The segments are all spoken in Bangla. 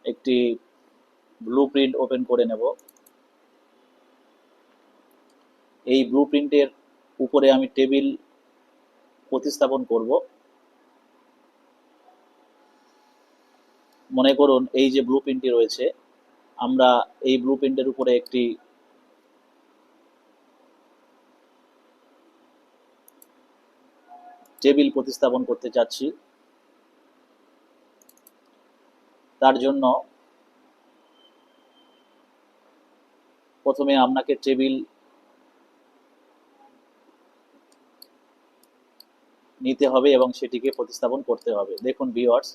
একটি ব্লুপ্রিন্ট ওপেন করে নেব। এই ব্লুপ্রিন্টের উপরে আমি টেবিল প্রতিস্থাপন করব। মনে করুন এই যে ব্লুপ্রিন্টটি রয়েছে, আমরা এই ব্লুপ্রিন্টের উপরে একটি টেবিল প্রতিস্থাপন করতে চাচ্ছি। তার জন্য প্রথমে আপনাকে টেবিল নিতে হবে এবং সেটিকে প্রতিস্থাপন করতে হবে। দেখুন ভিউয়ার্স,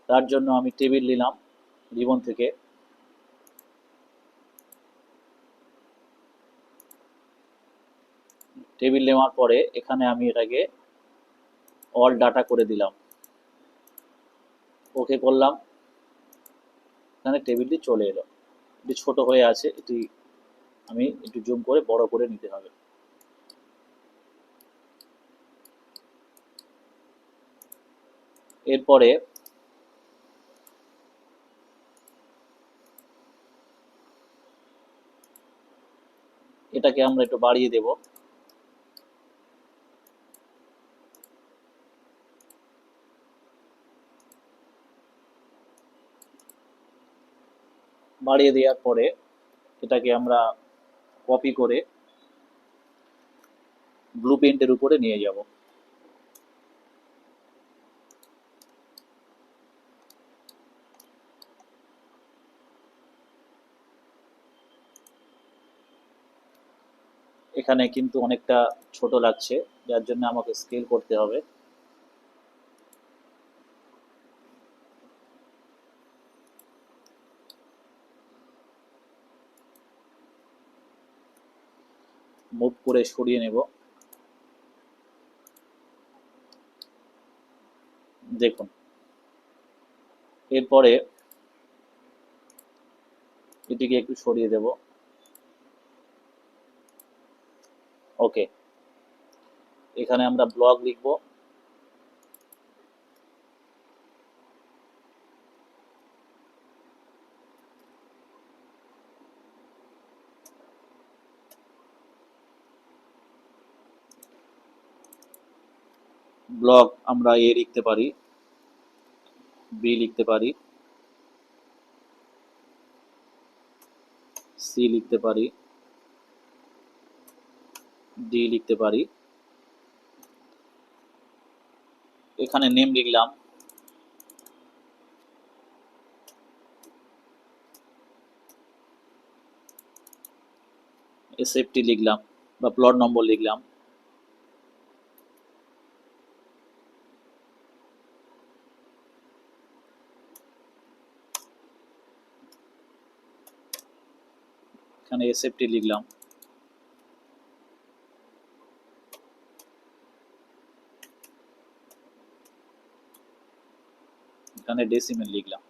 তার জন্য আমি টেবিল নিলাম রিবন থেকে। টেবিল নেওয়ার পরে এখানে আমি এটাকে অল ডাটা করে দিলাম, ওকে করলাম। এখানে টেবিলটি চলে এলো। এটি ছোট হয়ে আছে, এটি আমি একটু জুম করে বড় করে নিতে হবে। এরপরে এটাকে আমরা একটু বাড়িয়ে দেব। বাড়িয়ে দেওয়ার পরে এটাকে আমরা কপি করে ব্লুপ্রিন্টের উপরে নিয়ে যাব। এখানে কিন্তু অনেকটা ছোট লাগছে, যার জন্য আমাকে স্কেল করতে হবে। মুভ করে সরিয়ে নেব। দেখুন, এরপরে এটিকে একটু সরিয়ে দেব। ওকে, এখানে আমরা ব্লগ লিখব। ব্লগ আমরা এ লিখতে পারি, বি লিখতে পারি, সি লিখতে পারি, ডি লিখতে পারি। এখানে নেম লিখলাম, এসএফটি লিখলাম বা প্লট নম্বর লিখলাম। এখানে এসএফটি লিখলাম। এখানে ডেসিমেল লিখলাম।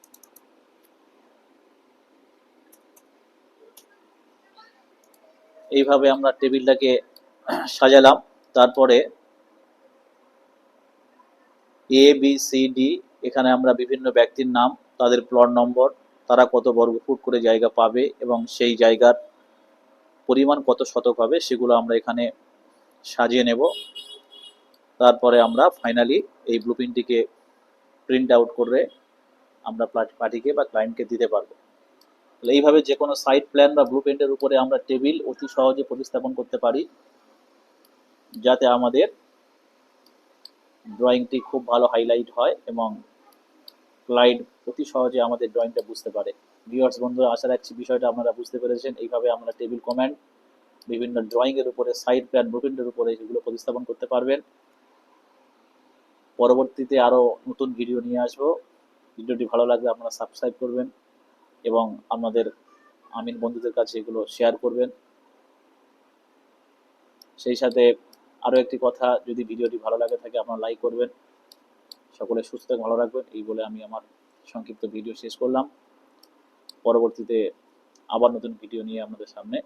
এইভাবে আমরা টেবিলটাকে সাজালাম। তারপরে এ বি সি ডি, এখানে আমরা বিভিন্ন ব্যক্তির নাম, তাদের প্লট নম্বর, তারা কত বর্গফুট করে জায়গা পাবে এবং সেই জায়গার পরিমাণ কত শতক হবে সেগুলো আমরা এখানে সাজিয়ে নেব। তারপরে আমরা ফাইনালি এই ব্লুপ্রিন্টটিকে প্রিন্ট আউট করে আমরা পার্টিকে বা ক্লায়েন্টকে দিতে পারবো। তাহলে এইভাবে যে কোনো সাইট প্ল্যান বা ব্লুপ্রিন্টের উপরে আমরা টেবিল অতি সহজে প্রতিস্থাপন করতে পারি, যাতে আমাদের ড্রয়িংটি খুব ভালো হাইলাইট হয় এবং ক্লায়েন্ট অতি সহজে আমাদের ড্রয়িংটা বুঝতে পারে। ভিউয়ার্স বন্ধুরা, আশা রাখছি বিষয়টা আপনারা বুঝতে পেরেছেন। এইভাবে আমরা টেবিল কমান্ড বিভিন্ন ড্রয়িংয়ের উপরে, সাইট প্ল্যান, ব্লুপ্রিন্টের উপরে এগুলো প্রতিস্থাপন করতে পারবেন। পরবর্তীতে আরও নতুন ভিডিও নিয়ে আসবো। ভিডিওটি ভালো লাগলে আপনারা সাবস্ক্রাইব করবেন এবং আপনাদের আমিন বন্ধুদের কাছে এগুলো শেয়ার করবেন। সেই সাথে আরও একটি কথা, যদি ভিডিওটি ভালো লাগে থাকে আপনারা লাইক করবেন। সকলে সুস্থ ভালো রাখবেন, এই বলে আমি আমার সংক্ষিপ্ত ভিডিও শেষ করলাম। পরবর্তীতে আবার নতুন ভিডিও নিয়ে আপনাদের সামনে